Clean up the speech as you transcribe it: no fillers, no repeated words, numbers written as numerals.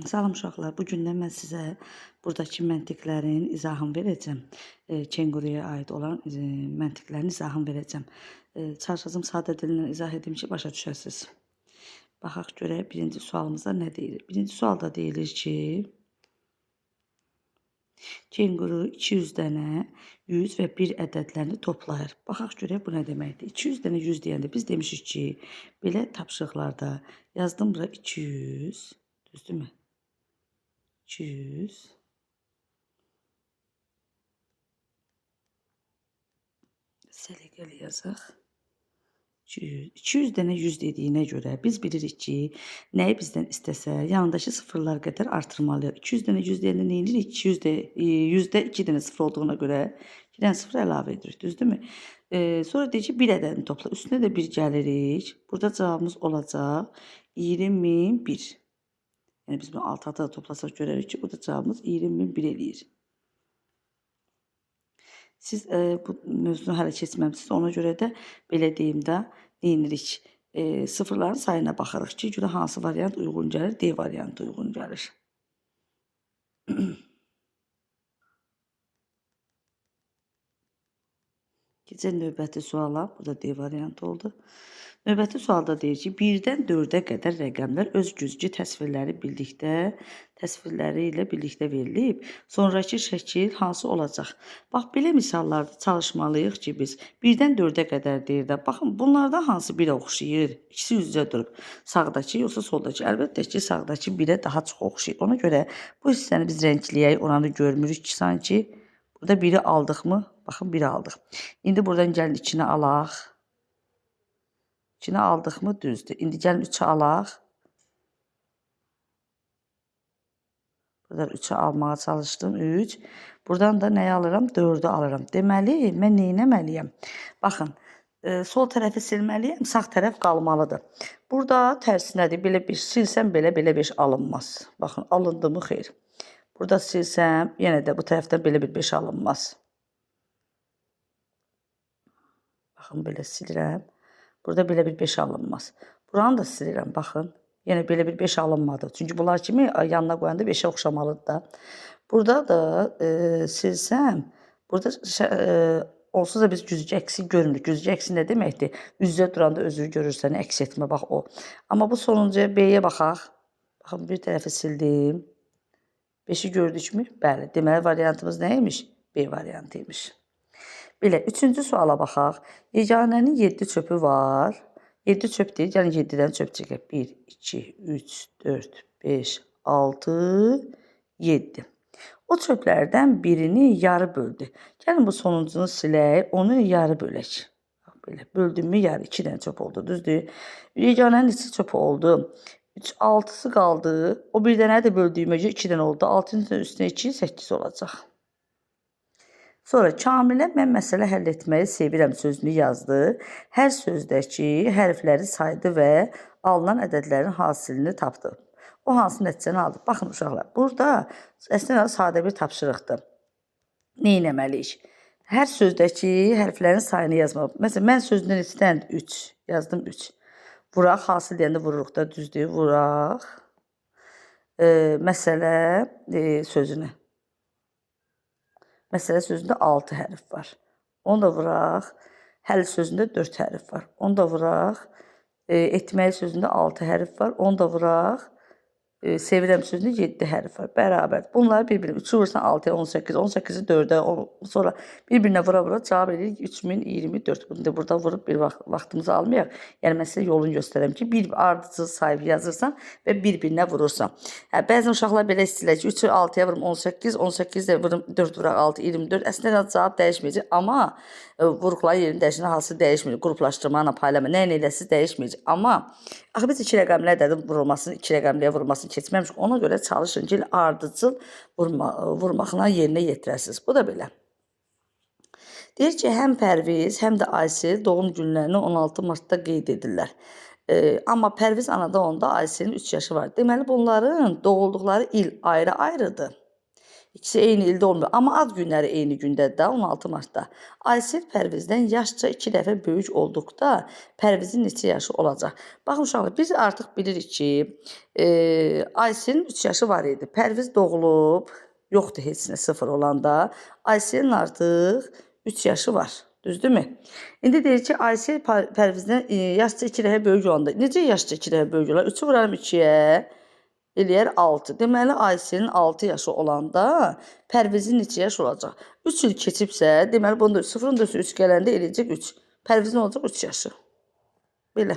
Salam uşaqlar, bu gündən mən sizə buradakı məntiqlərin izahını verəcəm. Kenquruya aid olan məntiqlərin izahını verəcəm. Çalışacağım sadə dillə izah edim ki, başa düşəsiniz. Baxaq görək birinci sualımızda nə deyilir? Birinci sualda deyilir ki, kenguru 200 dənə 100 və 1 ədədlərini toplayır. Baxaq görək bu nə deməkdir? 200 dənə 100 deyəndə biz demişik ki, belə tapşırıqlarda yazdım bura 200, düzdürmü? 200 səliqəli yazaq. 200 dənə 100 dediyinə görə biz bilirik ki, nəyi bizdən istəsə, yanındakı sıfırlar qədər artırmalıyıq. 200 dənə 100 deyəndə nə edirik? 100-də 2 dənə sıfır olduğuna görə 2 dənə sıfır əlavə edirik, düzdürmü? Sonra deyir ki, 1 ədədini topla. Üstünə də 1 gəlirik. Burada cavabımız olacaq 20.001. Yəni biz bunu alt alta da toplasaq görərik ki, burada cavabımız 20.001 eləyir. Siz bu mövzunu hələ keçməmisiniz, ona görə də belə deyim də, deyinirik, sıfırların sayına baxırıq ki, görə hansı variant uyğun gəlir, D variantı uyğun gəlir. Keçək növbəti suala, burada D variantı oldu. Növbəti sualda deyir ki, 1-dən 4-ə qədər rəqəmlər öz güzgü təsvirləri ilə birlikdə verilib. Sonraki şəkil hansı olacaq? Bax, belə misallarda çalışmalıyıq ki, biz 1-dən 4-ə qədər deyir də, baxın, bunlardan hansı birə oxşayır? İkisi üz-üzə durub. Sağdakı yoxsa soldakı? Əlbəttə ki, sağdakı birə daha çox oxşayır. Ona görə bu hissəni biz rəngləyək, oranı görmürük ki, sanki. Burada biri aldıq mı? Baxın, biri aldıq. İndi buradan gəlin içinə alaq. İçinə aldıq mı? Düzdür. İndi gəlin 3'ü alaq. Buradan 3'ü almağa çalışdım. 3. Buradan da nəyi alıram? 4'ü alıram. Deməli, mən nə etməliyəm? Baxın, sol tərəfi silməliyəm, sağ tərəf qalmalıdır. Burada tərsinədir. Belə bir silsəm, belə 5 alınmaz. Baxın, alındı mı? Xeyr. Burada silsəm, yenə də bu tərəfdən belə bir 5 alınmaz. Baxın, belə silirəm. Burada belə bir 5 alınmaz. Buranı da silirəm, baxın. Yenə belə bir 5 alınmadı. Çünki bunlar kimi yanına qoyanda 5'ə oxşamalıdır da. Burada da silsəm, burada onsuz da biz güzgü əksi görmürük. Güzgü əksi nə deməkdir? Üz-üzə duranda özünü görürsən, əks etmə, bax o. Amma bu sonuncuya B-yə baxaq. Baxın, bir tərəfi sildim. 5'i gördükmü? Bəli. Deməli, variantımız nə imiş? B variantı imiş. Belə, 3-cü suala baxaq. Yeganənin 7 çöpü var. 7 çöp deyir, yəni 7-dən çöp çəkək. 1, 2, 3, 4, 5, 6, 7. O çöplərdən birini yarı böldü. Gəlin bu sonuncunu silək, onu yarı bölək. Belə, böldümmü yarı, 2 dənə çöp oldu, düzdür? Yeganənin neçə çöpü oldu? 3, 6'sı qaldı. O bir dənə də böldüyümə görə 2 dənə oldu. 6'nın üstünə 2, 8 olacaq. Sonra Kamilə mən məsələ həll etməyi sevirəm sözünü yazdı. Hər sözdəki hərfləri saydı və alınan ədədlərin hasilini tapdı. O hansı nəticəni aldı? Baxın uşaqlar, burada əslində sadə bir tapşırıqdır. Nə etməliyik? Hər sözdəki hərflərin sayını yazmaq. Məsələn, mən sözündən istəyən 3 yazdım 3. Vuraq, hasil deyəndə vururuq da, düzdür, vuraq. Məsələ sözünü. Məsələ sözündə 6 hərf var. Onu da vuraq. Həll sözündə 4 hərf var. Onu da vuraq. Etməyi sözündə 6 hərf var. Onu da vuraq. Sevirəm sözündə 7 hərf var. Bərabər. Bunları bir-birinə 3'ü vursan 6'ya 18, 18'i 4'ə, sonra bir-birinə vura-vura cavab edirik 3024. Bunu da burada vurub bir vaxtımızı almayaq. Yəni mən sizə yolunu göstərəm ki, bir ardıcıl sayı yazırsan və bir-birinə vurursan. Bəzən uşaqlar belə istəyirlər ki, 3'ü 6'ya vurum 18, 18 də vurum 4 vuraq 6, 24. Əslində cavab dəyişməyəcək, amma vuruqları yerini dəyişən hansı dəyişməyəcək. Qruplaşdırma, paylama, nə eləsiz dəyişməyəcək. Amma axı biz 2 rəqəmli ədədin vurulmasını, 2 rəqəmliyə vurulmasını keçməmişik. Ona görə çalışın ki, ardıcıl vurmaqla yerinə yetirəsiniz. Bu da belə. Deyir ki, həm Pərviz, həm də Aysel doğum günlərini 16 martda qeyd edirlər. Amma Pərviz anadan onda Ayselin 3 yaşı var. Deməli, bunların doğulduqları il ayrı-ayrıdır. İkisi eyni ildə olmuyor. Amma ad günləri eyni gündədir də, 16 martda. Aysel Pərvizdən yaşca 2 dəfə böyük olduqda Pərvizin neçə yaşı olacaq? Baxın uşaqlar, biz artıq bilirik ki, Ayselin 3 yaşı var idi. Pərviz doğulub, yoxdur heç nə 0 olanda. Ayselin artıq 3 yaşı var. Düzdürmü? İndi deyir ki, Aysel Pərvizdən yaşca 2 dəfə böyük olanda. Necə yaşca 2 dəfə böyük olar? 3-ü vuraram 2-yə. Eləyər 6. Deməli, Ayselin 6 yaşı olanda Pərvizin neçə yaş olacaq? 3 il keçibsə, deməli, bunda 0-ın da 3 gələndə eləyəcək 3. Pərvizin olacaq 3 yaşı. Belə.